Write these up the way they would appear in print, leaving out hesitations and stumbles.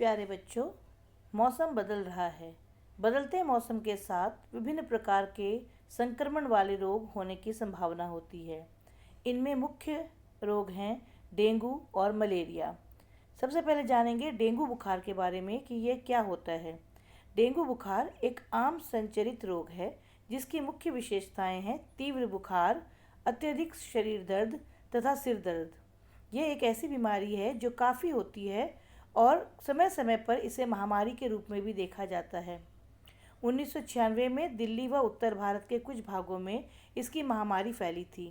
प्यारे बच्चों, मौसम बदल रहा है। बदलते मौसम के साथ विभिन्न प्रकार के संक्रमण वाले रोग होने की संभावना होती है। इनमें मुख्य रोग हैं डेंगू और मलेरिया। सबसे पहले जानेंगे डेंगू बुखार के बारे में कि यह क्या होता है। डेंगू बुखार एक आम संचरित रोग है जिसकी मुख्य विशेषताएं हैं तीव्र बुखार, अत्यधिक शरीर दर्द तथा सिर दर्द। यह एक ऐसी बीमारी है जो काफ़ी होती है और समय समय पर इसे महामारी के रूप में भी देखा जाता है। 1996 में दिल्ली व उत्तर भारत के कुछ भागों में इसकी महामारी फैली थी।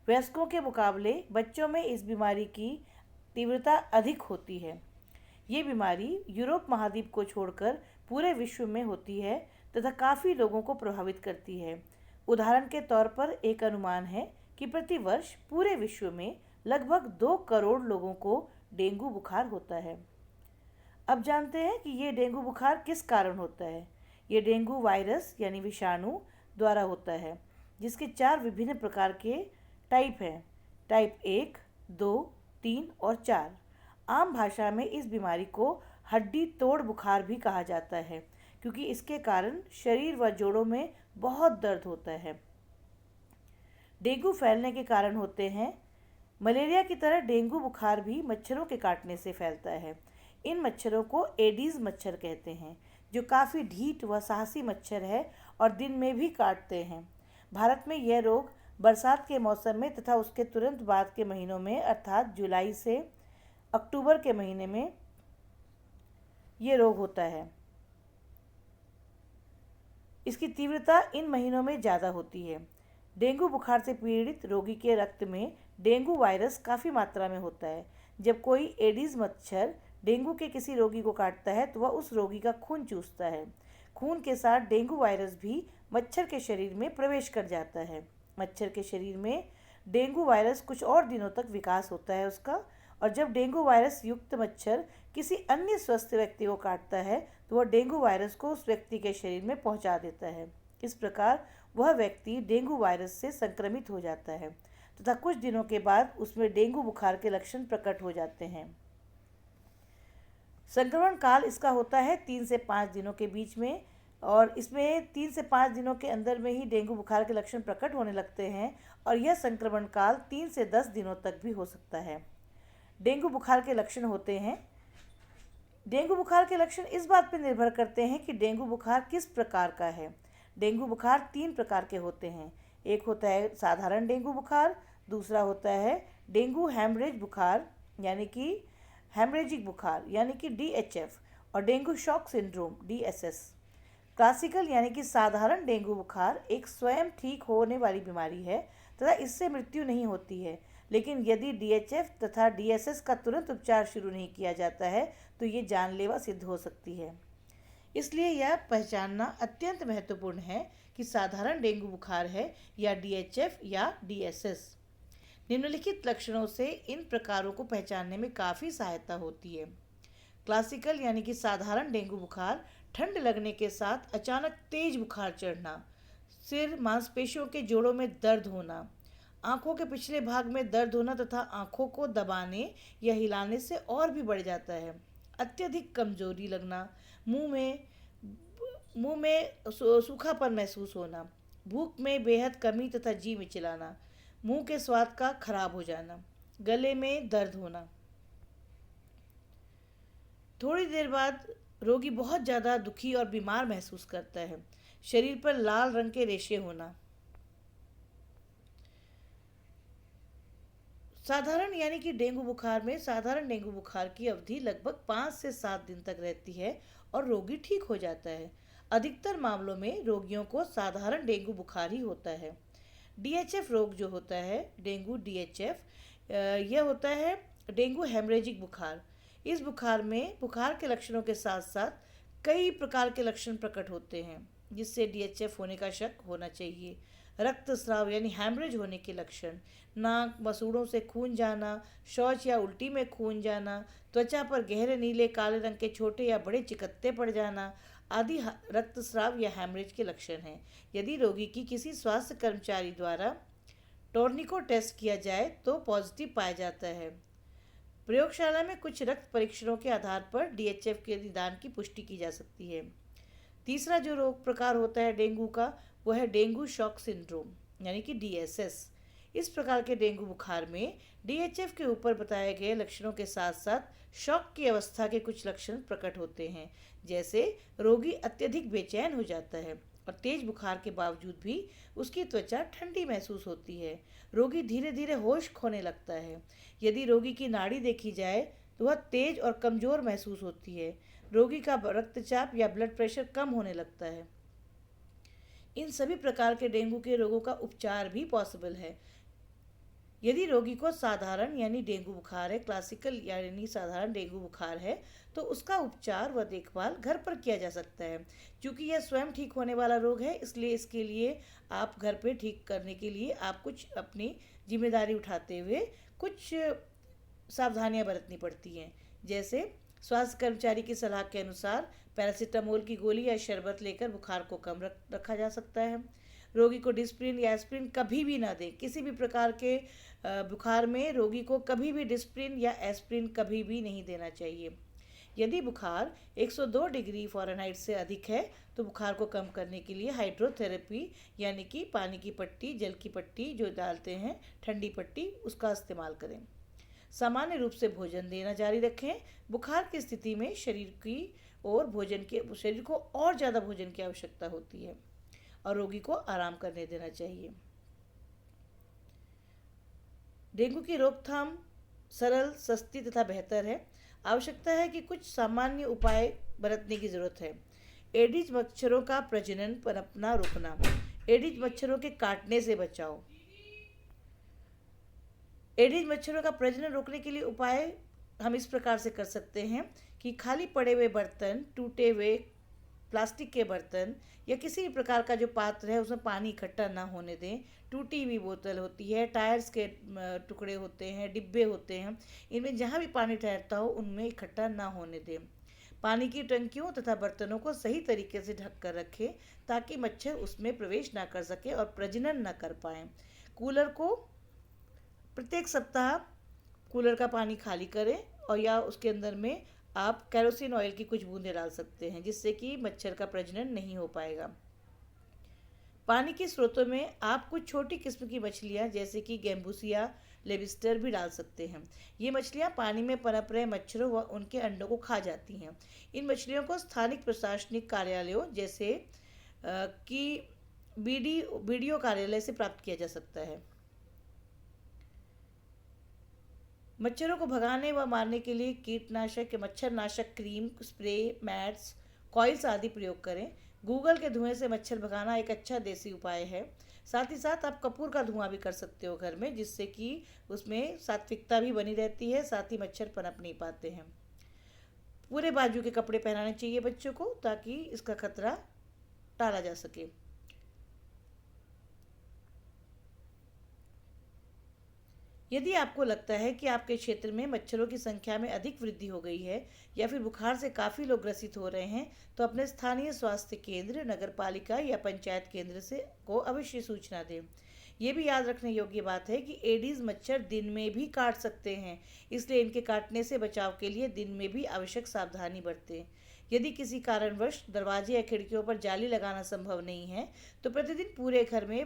वयस्कों के मुकाबले बच्चों में इस बीमारी की तीव्रता अधिक होती है। ये बीमारी यूरोप महाद्वीप को छोड़कर पूरे विश्व में होती है तथा काफ़ी लोगों को प्रभावित करती है। उदाहरण के तौर पर एक अनुमान है कि प्रति वर्ष पूरे विश्व में लगभग 2 करोड़ लोगों को डेंगू बुखार होता है। अब जानते हैं कि ये डेंगू बुखार किस कारण होता है। ये डेंगू वायरस यानी विषाणु द्वारा होता है, जिसके 4 विभिन्न प्रकार के टाइप हैं। टाइप 1, 2, 3 और 4। आम भाषा में इस बीमारी को हड्डी तोड़ बुखार भी कहा जाता है, क्योंकि इसके कारण शरीर व जोड़ों में बहुत दर्द होता है। डेंगू फैलने के कारण होते हैं। मलेरिया की तरह डेंगू बुखार भी मच्छरों के काटने से फैलता है। इन मच्छरों को एडीज मच्छर कहते हैं, जो काफ़ी ढीठ व साहसी मच्छर है और दिन में भी काटते हैं। भारत में यह रोग बरसात के मौसम में तथा उसके तुरंत बाद के महीनों में अर्थात जुलाई से अक्टूबर के महीने में ये रोग होता है। इसकी तीव्रता इन महीनों में ज़्यादा होती है। डेंगू बुखार से पीड़ित रोगी के रक्त में डेंगू वायरस काफ़ी मात्रा में होता है। जब कोई एडीज मच्छर डेंगू के किसी रोगी को काटता है तो वह उस रोगी का खून चूसता है। खून के साथ डेंगू वायरस भी मच्छर के शरीर में प्रवेश कर जाता है। मच्छर के शरीर में डेंगू वायरस कुछ और दिनों तक विकास होता है उसका, और जब डेंगू वायरस युक्त मच्छर किसी अन्य स्वस्थ व्यक्ति को काटता है तो वह डेंगू वायरस को उस व्यक्ति के शरीर में पहुंचा देता है। इस प्रकार वह व्यक्ति डेंगू वायरस से संक्रमित हो जाता है तथा कुछ दिनों के बाद उसमें डेंगू बुखार के लक्षण प्रकट हो जाते हैं। संक्रमण काल इसका होता है 3 से 5 दिनों के बीच में, और इसमें 3 से 5 दिनों के अंदर में ही डेंगू बुखार के लक्षण प्रकट होने लगते हैं, और यह संक्रमण काल 3 से 10 दिनों तक भी हो सकता है। डेंगू बुखार के लक्षण होते हैं। डेंगू बुखार के लक्षण इस बात पर निर्भर करते हैं कि डेंगू बुखार किस प्रकार का है। डेंगू बुखार 3 प्रकार के होते हैं। एक होता है साधारण डेंगू बुखार, दूसरा होता है डेंगू हेमरेज बुखार यानी कि हेमरेजिक बुखार यानी कि DHF, और dengue shock syndrome DSS। Classical यानी कि साधारण डेंगू बुखार एक स्वयं ठीक होने वाली बीमारी है तथा इससे मृत्यु नहीं होती है, लेकिन यदि DHF तथा DSS का तुरंत उपचार शुरू नहीं किया जाता है तो ये जानलेवा सिद्ध हो सकती है। इसलिए यह पहचानना अत्यंत महत्वपूर्ण है कि साधारण डेंगू बुखार है या DHF या DSS। निम्नलिखित लक्षणों से इन प्रकारों को पहचानने में काफ़ी सहायता होती है। क्लासिकल यानी कि साधारण डेंगू बुखार ठंड लगने के साथ अचानक तेज बुखार चढ़ना, सिर मांसपेशियों के जोड़ों में दर्द होना, आँखों के पिछले भाग में दर्द होना तथा आँखों को दबाने या हिलाने से और भी बढ़ जाता है, अत्यधिक कमजोरी लगना, मुंह में सूखापन महसूस होना, भूख में बेहद कमी तथा जी मिचलाना, मुंह के स्वाद का खराब हो जाना, गले में दर्द होना। थोड़ी देर बाद रोगी बहुत ज़्यादा दुखी और बीमार महसूस करता है, शरीर पर लाल रंग के रेशे होना। साधारण यानी कि डेंगू बुखार में साधारण डेंगू बुखार की अवधि लगभग 5 से 7 दिन तक रहती है और रोगी ठीक हो जाता है। अधिकतर मामलों में रोगियों को साधारण डेंगू बुखार ही होता है। DHF रोग जो होता है डेंगू DHF, यह होता है डेंगू हेमरेजिक बुखार। इस बुखार में बुखार के लक्षणों के साथ साथ कई प्रकार के लक्षण प्रकट होते हैं जिससे DHF होने का शक होना चाहिए। रक्तस्राव यानी हैमरेज होने के लक्षण, नाक मसूड़ों से खून जाना, शौच या उल्टी में खून जाना, त्वचा पर गहरे नीले काले रंग के छोटे या बड़े चिकत्ते पड़ जाना आदि रक्तस्राव या हैमरेज के लक्षण हैं। यदि रोगी की किसी स्वास्थ्य कर्मचारी द्वारा टोर्निको टेस्ट किया जाए तो पॉजिटिव पाया जाता है। प्रयोगशाला में कुछ रक्त परीक्षणों के आधार पर डीएचएफ के निदान की पुष्टि की जा सकती है। तीसरा जो रोग प्रकार होता है डेंगू का, वो है डेंगू शॉक सिंड्रोम यानी कि डीएसएस। इस प्रकार के डेंगू बुखार में डीएचएफ के ऊपर बताए गए लक्षणों के साथ साथ शॉक की अवस्था के कुछ लक्षण प्रकट होते हैं, जैसे रोगी अत्यधिक बेचैन हो जाता है और तेज बुखार के बावजूद भी उसकी त्वचा ठंडी महसूस होती है। रोगी धीरे धीरे होश खोने लगता है। यदि रोगी की नाड़ी देखी जाए तो वह तेज और कमजोर महसूस होती है। रोगी का रक्तचाप या ब्लड प्रेशर कम होने लगता है। इन सभी प्रकार के डेंगू के रोगों का उपचार भी पॉसिबल है। यदि रोगी को साधारण यानी डेंगू बुखार है, क्लासिकल यानी साधारण डेंगू बुखार है, तो उसका उपचार व देखभाल घर पर किया जा सकता है। क्योंकि यह स्वयं ठीक होने वाला रोग है, इसलिए इसके लिए आप घर पे ठीक करने के लिए आप कुछ अपनी जिम्मेदारी उठाते हुए कुछ सावधानियां बरतनी पड़ती हैं। जैसे स्वास्थ्य कर्मचारी की सलाह के अनुसार पैरासीटामोल की गोली या शरबत लेकर बुखार को कम रखा जा सकता है। रोगी को डिस्प्रिन या एस्प्रिन कभी भी ना दें। किसी भी प्रकार के बुखार में रोगी को कभी भी डिस्प्रिन या एस्प्रिन कभी भी नहीं देना चाहिए। यदि बुखार 102 डिग्री फ़ारेनहाइट से अधिक है तो बुखार को कम करने के लिए हाइड्रोथेरेपी यानी कि पानी की पट्टी, जल की पट्टी जो डालते हैं, ठंडी पट्टी, उसका इस्तेमाल करें। सामान्य रूप से भोजन देना जारी रखें। बुखार की स्थिति में शरीर को और ज़्यादा भोजन की आवश्यकता होती है और रोगी को आराम करने देना चाहिए। डेंगू की रोकथाम सरल, सस्ती तथा बेहतर है। आवश्यकता है कि कुछ सामान्य उपाय बरतने की जरूरत है। एडिज मच्छरों का प्रजनन पनपना रोकना। एडिज मच्छरों के काटने से बचाओ। एडिज मच्छरों का प्रजनन रोकने के लिए उपाय हम इस प्रकार से कर सकते हैं कि खाली पड़े हुए बर्तन, टूटे हुए प्लास्टिक के बर्तन या किसी भी प्रकार का जो पात्र है उसमें पानी इकट्ठा ना होने दें। टूटी हुई बोतल होती है, टायर्स के टुकड़े होते हैं, डिब्बे होते हैं, इनमें जहाँ भी पानी ठहरता हो उनमें इकट्ठा ना होने दें। पानी की टंकियों तथा बर्तनों को सही तरीके से ढक कर रखें ताकि मच्छर उसमें प्रवेश ना कर सके और प्रजनन ना कर पाएँ। कूलर को प्रत्येक सप्ताह कूलर का पानी खाली करें और या उसके अंदर में आप केरोसिन ऑयल की कुछ बूंदें डाल सकते हैं, जिससे कि मच्छर का प्रजनन नहीं हो पाएगा। पानी के स्रोतों में आप कुछ छोटी किस्म की मछलियाँ जैसे कि गैम्बूसिया, लेबिस्टर भी डाल सकते हैं। ये मछलियाँ पानी में पनप रहे मच्छरों व उनके अंडों को खा जाती हैं। इन मछलियों को स्थानिक प्रशासनिक कार्यालयों जैसे कि बीडीओ कार्यालय से प्राप्त किया जा सकता है। मच्छरों को भगाने व मारने के लिए कीटनाशक, मच्छरनाशक क्रीम, स्प्रे, मैट्स, कॉइल्स आदि प्रयोग करें। गूगल के धुएं से मच्छर भगाना एक अच्छा देसी उपाय है। साथ ही साथ आप कपूर का धुआं भी कर सकते हो घर में, जिससे कि उसमें सात्विकता भी बनी रहती है, साथ ही मच्छर पनप नहीं पाते हैं। पूरे बाजू के कपड़े पहनाने चाहिए बच्चों को ताकि इसका खतरा टाला जा सके। यदि आपको लगता है कि आपके क्षेत्र में मच्छरों की संख्या में अधिक वृद्धि हो गई है या फिर बुखार से काफ़ी लोग ग्रसित हो रहे हैं, तो अपने स्थानीय स्वास्थ्य केंद्र, नगरपालिका या पंचायत केंद्र को अवश्य सूचना दें। ये भी याद रखने योग्य बात है कि एडीज मच्छर दिन में भी काट सकते हैं, इसलिए इनके काटने से बचाव के लिए दिन में भी आवश्यक सावधानी बरतें। यदि किसी कारणवश दरवाजे या खिड़कियों पर जाली लगाना संभव नहीं है, तो प्रतिदिन पूरे घर में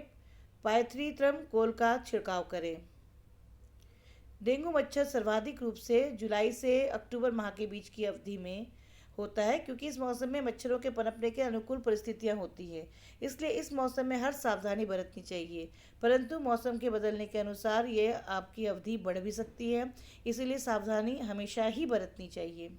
पायथ्रीत्रम कोल का छिड़काव करें। डेंगू मच्छर सर्वाधिक रूप से जुलाई से अक्टूबर माह के बीच की अवधि में होता है, क्योंकि इस मौसम में मच्छरों के पनपने के अनुकूल परिस्थितियां होती हैं। इसलिए इस मौसम में हर सावधानी बरतनी चाहिए, परंतु मौसम के बदलने के अनुसार ये आपकी अवधि बढ़ भी सकती है, इसीलिए सावधानी हमेशा ही बरतनी चाहिए।